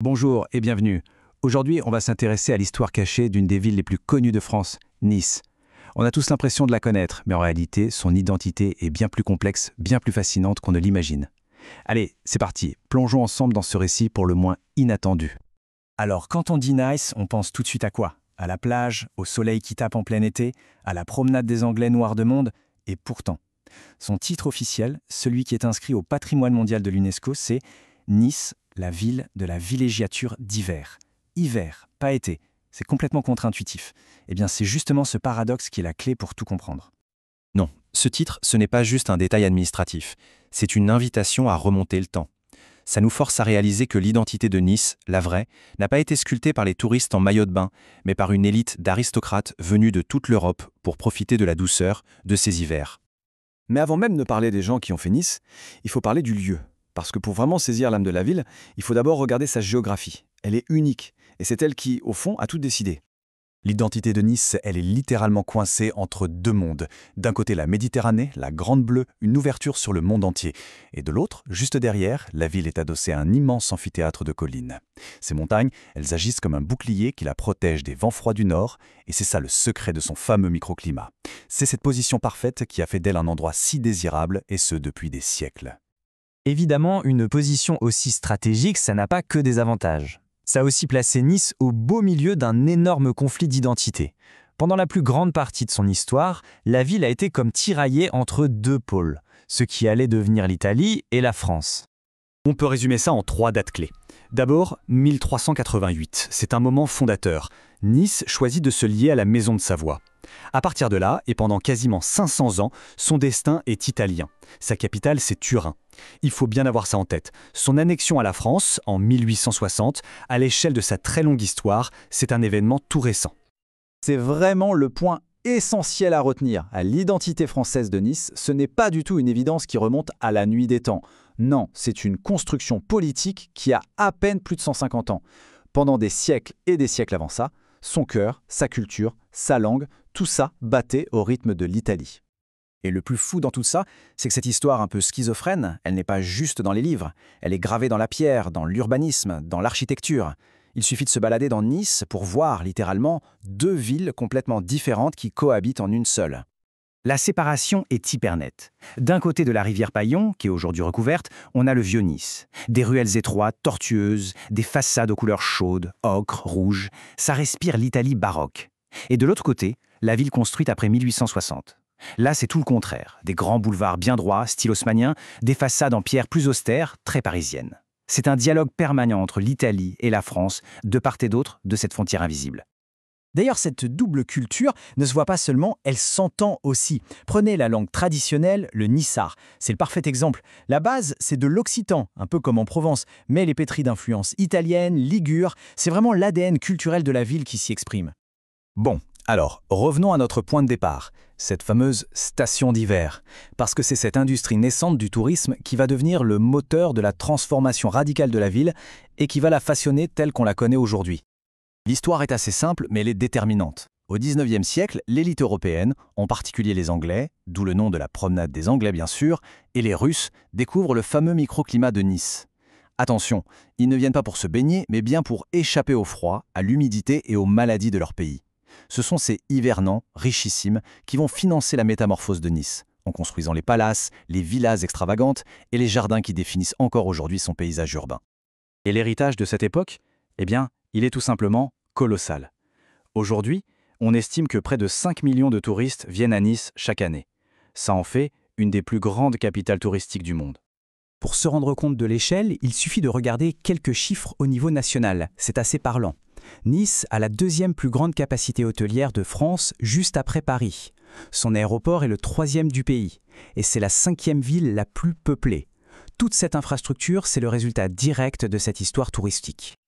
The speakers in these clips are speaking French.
Bonjour et bienvenue. Aujourd'hui, on va s'intéresser à l'histoire cachée d'une des villes les plus connues de France, Nice. On a tous l'impression de la connaître, mais en réalité, son identité est bien plus complexe, bien plus fascinante qu'on ne l'imagine. Allez, c'est parti, plongeons ensemble dans ce récit pour le moins inattendu. Alors, quand on dit Nice, on pense tout de suite à quoi? À la plage, au soleil qui tape en plein été, à la promenade des Anglais noirs de monde. Et pourtant, son titre officiel, celui qui est inscrit au patrimoine mondial de l'UNESCO, c'est Nice, la ville de la villégiature d'hiver. Hiver, pas été. C'est complètement contre-intuitif. Eh bien, c'est justement ce paradoxe qui est la clé pour tout comprendre. Non, ce titre, ce n'est pas juste un détail administratif. C'est une invitation à remonter le temps. Ça nous force à réaliser que l'identité de Nice, la vraie, n'a pas été sculptée par les touristes en maillot de bain, mais par une élite d'aristocrates venus de toute l'Europe pour profiter de la douceur de ces hivers. Mais avant même de parler des gens qui ont fait Nice, il faut parler du lieu. Parce que pour vraiment saisir l'âme de la ville, il faut d'abord regarder sa géographie. Elle est unique, et c'est elle qui, au fond, a tout décidé. L'identité de Nice, elle est littéralement coincée entre deux mondes. D'un côté, la Méditerranée, la Grande Bleue, une ouverture sur le monde entier. Et de l'autre, juste derrière, la ville est adossée à un immense amphithéâtre de collines. Ces montagnes, elles agissent comme un bouclier qui la protège des vents froids du nord, et c'est ça le secret de son fameux microclimat. C'est cette position parfaite qui a fait d'elle un endroit si désirable, et ce depuis des siècles. Évidemment, une position aussi stratégique, ça n'a pas que des avantages. Ça a aussi placé Nice au beau milieu d'un énorme conflit d'identité. Pendant la plus grande partie de son histoire, la ville a été comme tiraillée entre deux pôles, ce qui allait devenir l'Italie et la France. On peut résumer ça en trois dates clés. D'abord, 1388, c'est un moment fondateur. Nice choisit de se lier à la Maison de Savoie. À partir de là, et pendant quasiment 500 ans, son destin est italien. Sa capitale, c'est Turin. Il faut bien avoir ça en tête. Son annexion à la France, en 1860, à l'échelle de sa très longue histoire, c'est un événement tout récent. C'est vraiment le point essentiel à retenir. À l'identité française de Nice, ce n'est pas du tout une évidence qui remonte à la nuit des temps. Non, c'est une construction politique qui a à peine plus de 150 ans. Pendant des siècles et des siècles avant ça, son cœur, sa culture, sa langue, tout ça battait au rythme de l'Italie. Et le plus fou dans tout ça, c'est que cette histoire un peu schizophrène, elle n'est pas juste dans les livres. Elle est gravée dans la pierre, dans l'urbanisme, dans l'architecture. Il suffit de se balader dans Nice pour voir, littéralement, deux villes complètement différentes qui cohabitent en une seule. La séparation est hyper nette. D'un côté de la rivière Paillon, qui est aujourd'hui recouverte, on a le vieux Nice. Des ruelles étroites, tortueuses, des façades aux couleurs chaudes, ocre, rouge. Ça respire l'Italie baroque. Et de l'autre côté, la ville construite après 1860. Là, c'est tout le contraire. Des grands boulevards bien droits, style haussmannien, des façades en pierre plus austères, très parisiennes. C'est un dialogue permanent entre l'Italie et la France, de part et d'autre de cette frontière invisible. D'ailleurs, cette double culture ne se voit pas seulement, elle s'entend aussi. Prenez la langue traditionnelle, le nissar. C'est le parfait exemple. La base, c'est de l'occitan, un peu comme en Provence, mais elle est pétrie d'influences italiennes, ligures. C'est vraiment l'ADN culturel de la ville qui s'y exprime. Bon, alors, revenons à notre point de départ, cette fameuse station d'hiver. Parce que c'est cette industrie naissante du tourisme qui va devenir le moteur de la transformation radicale de la ville et qui va la façonner telle qu'on la connaît aujourd'hui. L'histoire est assez simple, mais elle est déterminante. Au XIXe siècle, l'élite européenne, en particulier les Anglais, d'où le nom de la promenade des Anglais bien sûr, et les Russes, découvrent le fameux microclimat de Nice. Attention, ils ne viennent pas pour se baigner, mais bien pour échapper au froid, à l'humidité et aux maladies de leur pays. Ce sont ces hivernants, richissimes, qui vont financer la métamorphose de Nice, en construisant les palaces, les villas extravagantes et les jardins qui définissent encore aujourd'hui son paysage urbain. Et l'héritage de cette époque? Eh bien, il est tout simplement colossal. Aujourd'hui, on estime que près de 5 millions de touristes viennent à Nice chaque année. Ça en fait une des plus grandes capitales touristiques du monde. Pour se rendre compte de l'échelle, il suffit de regarder quelques chiffres au niveau national. C'est assez parlant. Nice a la deuxième plus grande capacité hôtelière de France, juste après Paris. Son aéroport est le 3e du pays, et c'est la 5e ville la plus peuplée. Toute cette infrastructure, c'est le résultat direct de cette histoire touristique.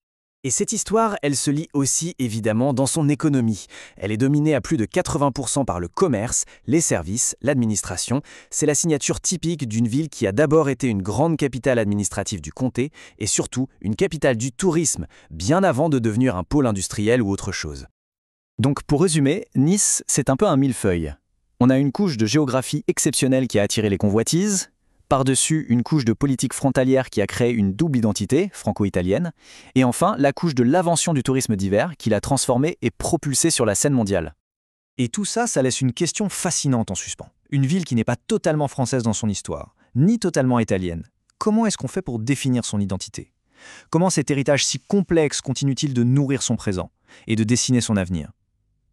Et cette histoire, elle se lie aussi évidemment dans son économie. Elle est dominée à plus de 80% par le commerce, les services, l'administration. C'est la signature typique d'une ville qui a d'abord été une grande capitale administrative du comté et surtout une capitale du tourisme, bien avant de devenir un pôle industriel ou autre chose. Donc pour résumer, Nice, c'est un peu un millefeuille. On a une couche de géographie exceptionnelle qui a attiré les convoitises, Par-dessus, une couche de politique frontalière qui a créé une double identité, franco-italienne. Et enfin, la couche de l'invention du tourisme d'hiver qui l'a transformé et propulsé sur la scène mondiale. Et tout ça, ça laisse une question fascinante en suspens. Une ville qui n'est pas totalement française dans son histoire, ni totalement italienne. Comment est-ce qu'on fait pour définir son identité? Comment cet héritage si complexe continue-t-il de nourrir son présent et de dessiner son avenir?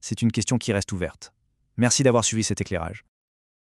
C'est une question qui reste ouverte. Merci d'avoir suivi cet éclairage.